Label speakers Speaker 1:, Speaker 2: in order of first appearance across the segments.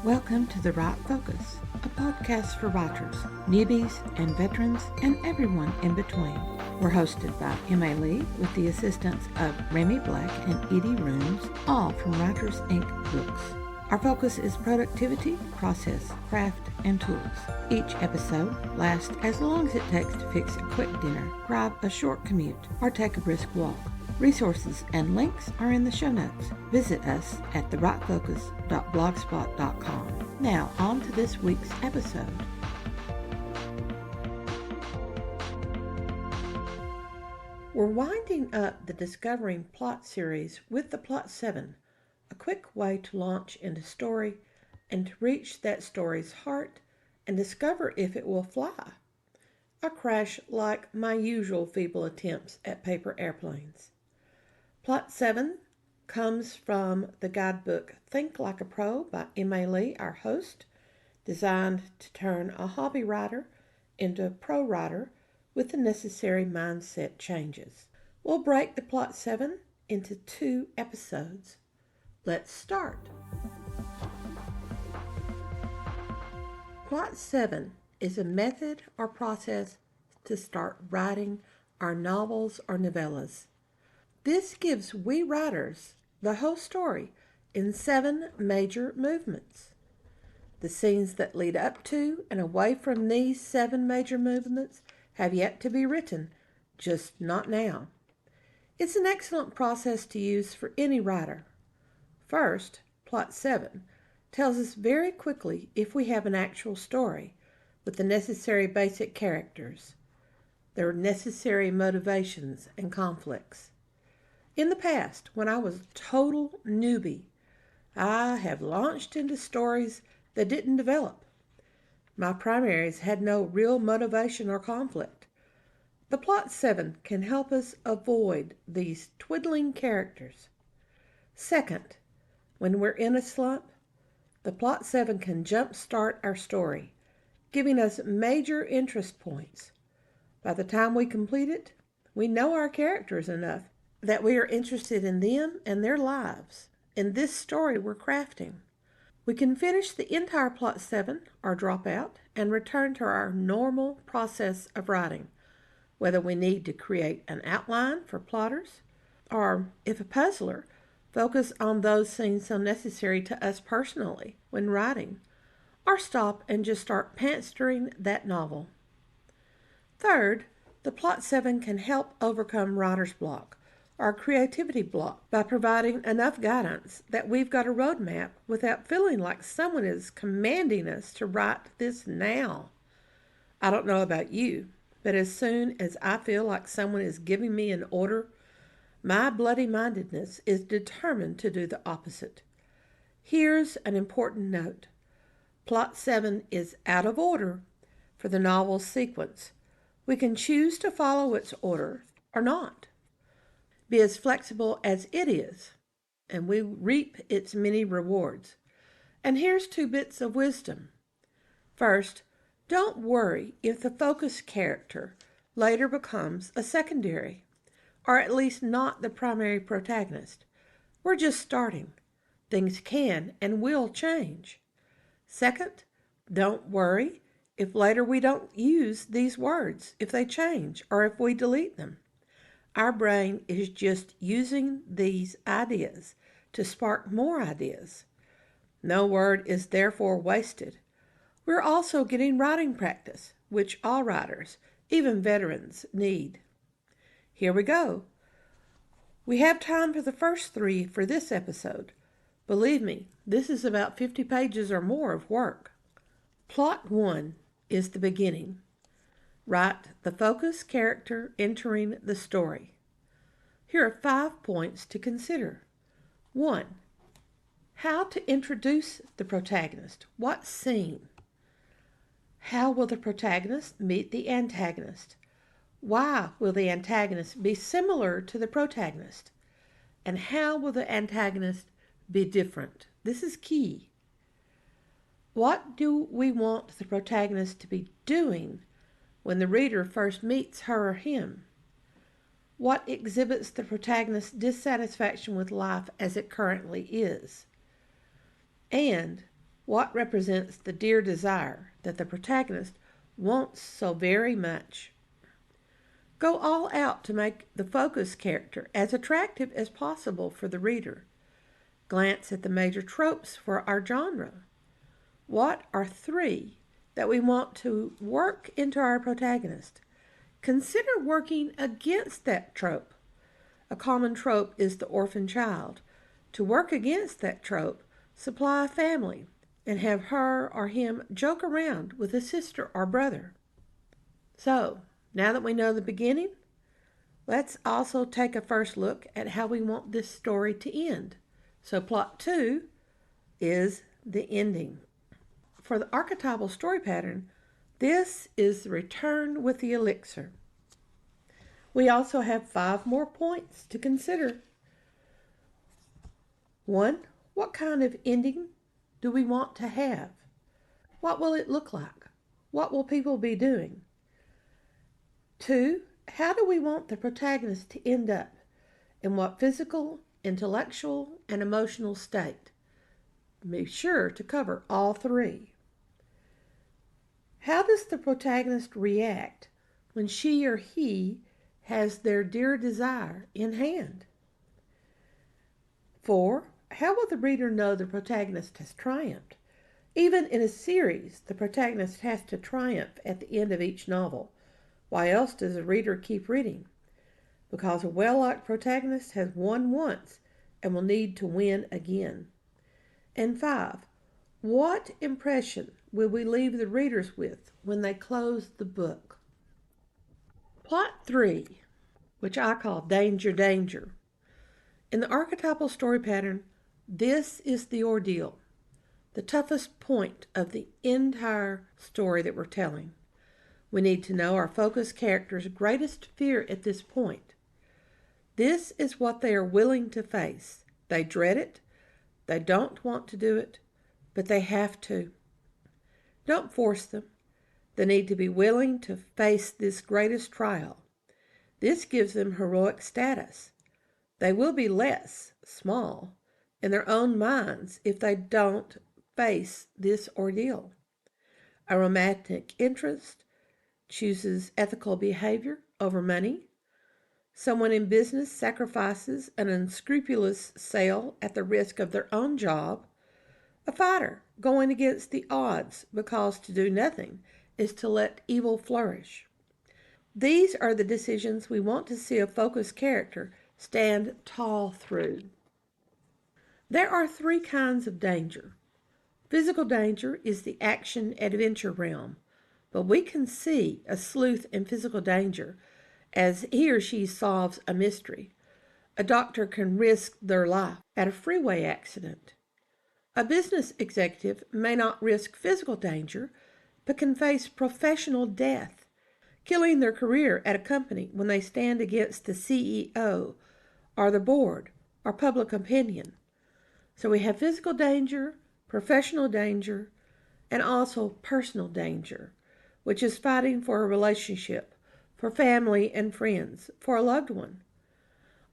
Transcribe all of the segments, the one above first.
Speaker 1: Welcome to The Right Focus, a podcast for writers, newbies, and veterans, and everyone in between. We're hosted by Emma Lee with the assistance of Remy Black and Edie Rooms, all from Writers Inc. Books. Our focus is productivity, process, craft, and tools. Each episode lasts as long as it takes to fix a quick dinner, grab a short commute, or take a brisk walk. Resources and links are in the show notes. Visit us at therightfocus.blogspot.com. Now, on to this week's episode. We're winding up the Discovering Plot series with the Plot 7, a quick way to launch into story and to reach that story's heart and discover if it will fly. I crash like my usual feeble attempts at paper airplanes. Plot 7 comes from the guidebook Think Like a Pro by Emma Lee, our host, designed to turn a hobby writer into a pro writer with the necessary mindset changes. We'll break the Plot 7 into 2 episodes. Let's start. Plot 7 is a method or process to start writing our novels or novellas. This gives we writers the whole story in 7 major movements. The scenes that lead up to and away from these 7 major movements have yet to be written, just not now. It's an excellent process to use for any writer. First, Plot 7 tells us very quickly if we have an actual story with the necessary basic characters, their necessary motivations and conflicts. In the past, when I was a total newbie, I have launched into stories that didn't develop. My primaries had no real motivation or conflict. The Plot 7 can help us avoid these twiddling characters. Second, when we're in a slump, the Plot 7 can jumpstart our story, giving us major interest points. By the time we complete it, we know our characters enough that we are interested in them and their lives in this story we're crafting. We can finish the entire Plot 7 or drop out and return to our normal process of writing, whether we need to create an outline for plotters or, if a puzzler, focus on those scenes so necessary to us personally when writing, or stop and just start pantsering that novel. Third, the Plot 7 can help overcome writer's block or creativity block by providing enough guidance that we've got a roadmap without feeling like someone is commanding us to write this now. I don't know about you, but as soon as I feel like someone is giving me an order, my bloody-mindedness is determined to do the opposite. Here's an important note. Plot 7 is out of order for the novel's sequence. We can choose to follow its order or not. Be as flexible as it is, and we reap its many rewards. And here's 2 bits of wisdom. First, don't worry if the focus character later becomes a secondary, or at least not the primary protagonist. We're just starting. Things can and will change. Second, don't worry if later we don't use these words, if they change, or if we delete them. Our brain is just using these ideas to spark more ideas. No word is therefore wasted. We're also getting writing practice, which all writers, even veterans, need. Here we go. We have time for the first 3 for this episode. Believe me, this is about 50 pages or more of work. Plot 1 is the beginning. Write the focus character entering the story. Here are 5 points to consider. 1. How to introduce the protagonist. What scene? How will the protagonist meet the antagonist? Why will the antagonist be similar to the protagonist? And how will the antagonist be different? This is key. What do we want the protagonist to be doing when the reader first meets her or him? What exhibits the protagonist's dissatisfaction with life as it currently is? And What represents the dear desire that the protagonist wants so very much? Go all out to make the focus character as attractive as possible for the reader. Glance at the major tropes for our genre. What are 3 that we want to work into our protagonist? Consider working against that trope. A common trope is the orphan child. To work against that trope, supply a family and have her or him joke around with a sister or brother. So, now that we know the beginning, let's also take a first look at how we want this story to end. So plot 2 is the ending. For the archetypal story pattern, this is the return with the elixir. We also have 5 more points to consider. 1. What kind of ending do we want to have? What will it look like? What will people be doing? 2. How do we want the protagonist to end up? In what physical, intellectual, and emotional state? Be sure to cover all 3. How does the protagonist react when she or he has their dear desire in hand? 4. How will the reader know the protagonist has triumphed? Even in a series, the protagonist has to triumph at the end of each novel. Why else does the reader keep reading? Because a well-liked protagonist has won once and will need to win again. And 5. What impression will we leave the readers with when they close the book? Plot 3, which I call Danger, Danger. In the archetypal story pattern, this is the ordeal, the toughest point of the entire story that we're telling. We need to know our focus character's greatest fear at this point. This is what they are willing to face. They dread it. They don't want to do it, but they have to. Don't force them. They need to be willing to face this greatest trial. This gives them heroic status. They will be less small in their own minds if they don't face this ordeal. A romantic interest chooses ethical behavior over money. Someone in business sacrifices an unscrupulous sale at the risk of their own job. A fighter going against the odds because to do nothing is to let evil flourish. These are the decisions we want to see a focused character stand tall through. There are 3 kinds of danger. Physical danger is the action-adventure realm, but we can see a sleuth in physical danger as he or she solves a mystery. A doctor can risk their life at a freeway accident. A business executive may not risk physical danger, but can face professional death, killing their career at a company when they stand against the CEO or the board or public opinion. So we have physical danger, professional danger, and also personal danger, which is fighting for a relationship, for family and friends, for a loved one.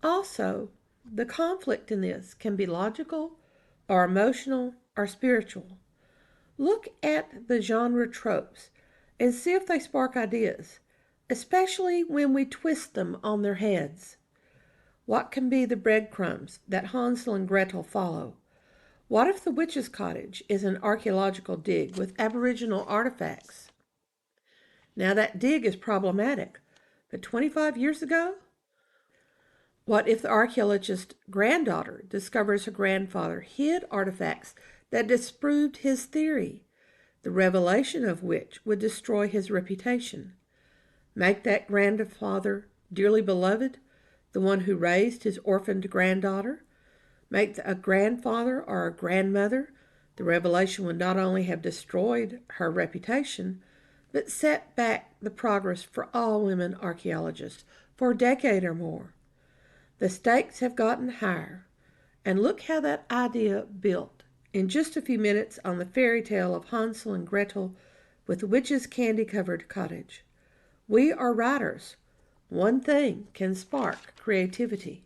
Speaker 1: Also, the conflict in this can be logical or emotional or spiritual. Look at the genre tropes and see if they spark ideas, especially when we twist them on their heads. What can be the breadcrumbs that Hansel and Gretel follow? What if the witch's cottage is an archaeological dig with Aboriginal artifacts? Now that dig is problematic, but 25 years ago? What if the archaeologist's granddaughter discovers her grandfather hid artifacts that disproved his theory, the revelation of which would destroy his reputation? Make that grandfather dearly beloved, the one who raised his orphaned granddaughter. Make a grandfather or a grandmother, the revelation would not only have destroyed her reputation, but set back the progress for all women archaeologists for a decade or more. The stakes have gotten higher, and look how that idea built in just a few minutes on the fairy tale of Hansel and Gretel with the witch's candy-covered cottage. We are writers. One thing can spark creativity.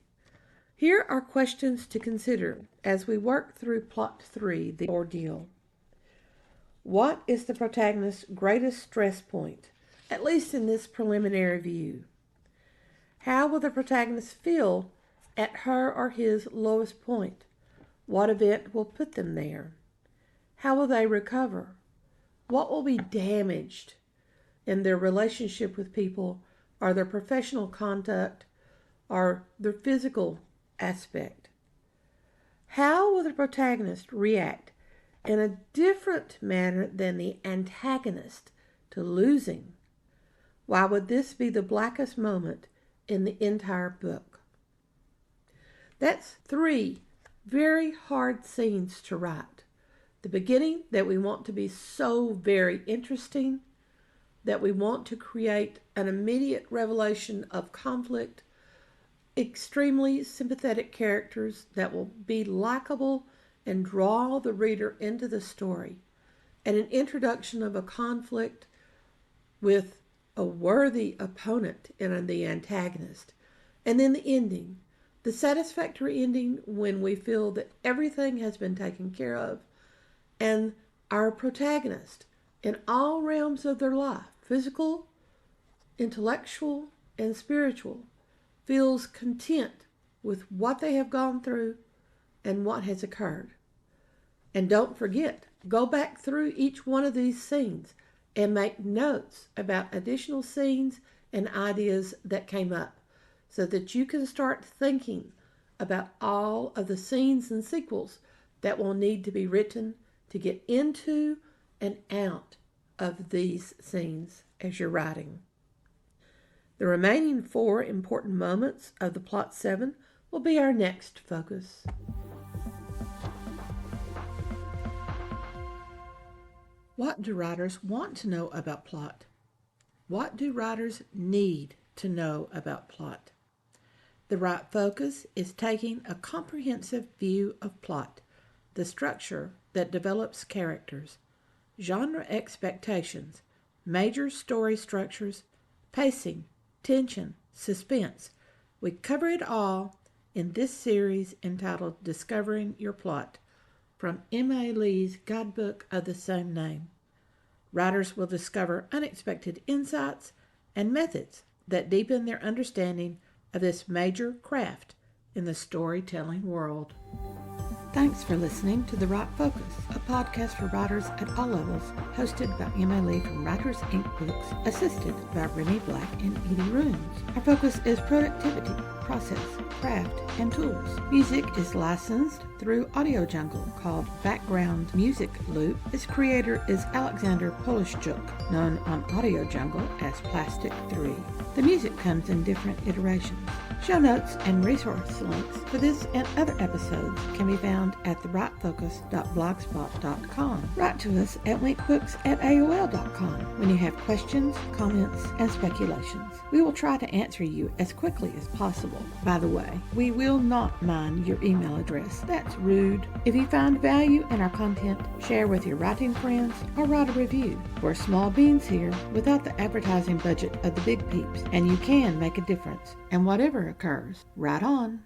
Speaker 1: Here are questions to consider as we work through plot 3, the ordeal. What is the protagonist's greatest stress point, at least in this preliminary view? How will the protagonist feel at her or his lowest point? What event will put them there? How will they recover? What will be damaged in their relationship with people, or their professional conduct, or their physical aspect? How will the protagonist react in a different manner than the antagonist to losing? Why would this be the blackest moment in the entire book? That's 3 very hard scenes to write. The beginning, that we want to be so very interesting, that we want to create an immediate revelation of conflict, extremely sympathetic characters that will be likable and draw the reader into the story, and an introduction of a conflict with a worthy opponent and the antagonist. And then the ending, the satisfactory ending when we feel that everything has been taken care of and our protagonist in all realms of their life, physical, intellectual, and spiritual, feels content with what they have gone through and what has occurred. And don't forget, go back through each one of these scenes and make notes about additional scenes and ideas that came up, so that you can start thinking about all of the scenes and sequels that will need to be written to get into and out of these scenes as you're writing. The remaining 4 important moments of the Plot 7 will be our next focus. What do writers want to know about plot? What do writers need to know about plot? The right focus is taking a comprehensive view of plot, the structure that develops characters, genre expectations, major story structures, pacing, tension, suspense. We cover it all in this series entitled Discovering Your Plot, from M.A. Lee's guidebook of the same name. Writers will discover unexpected insights and methods that deepen their understanding of this major craft in the storytelling world. Thanks for listening to The Right Focus, a podcast for writers at all levels, hosted by Emma Lee from Writers Inc. Books, assisted by Renee Black and Edie Runes. Our focus is productivity, process, craft, and tools. Music is licensed through Audio Jungle, called Background Music Loop. Its creator is Alexander Polishchuk, known on Audio Jungle as Plastic 3. The music comes in different iterations. Show notes and resource links for this and other episodes can be found at therightfocus.blogspot.com. Write to us at winkbooks@aol.com when you have questions, comments, and speculations. We will try to answer you as quickly as possible. By the way, we will not mind your email address. That's rude. If you find value in our content, share with your writing friends or write a review. We're small beans here without the advertising budget of the big peeps, and you can make a difference. And whatever occurs, write on.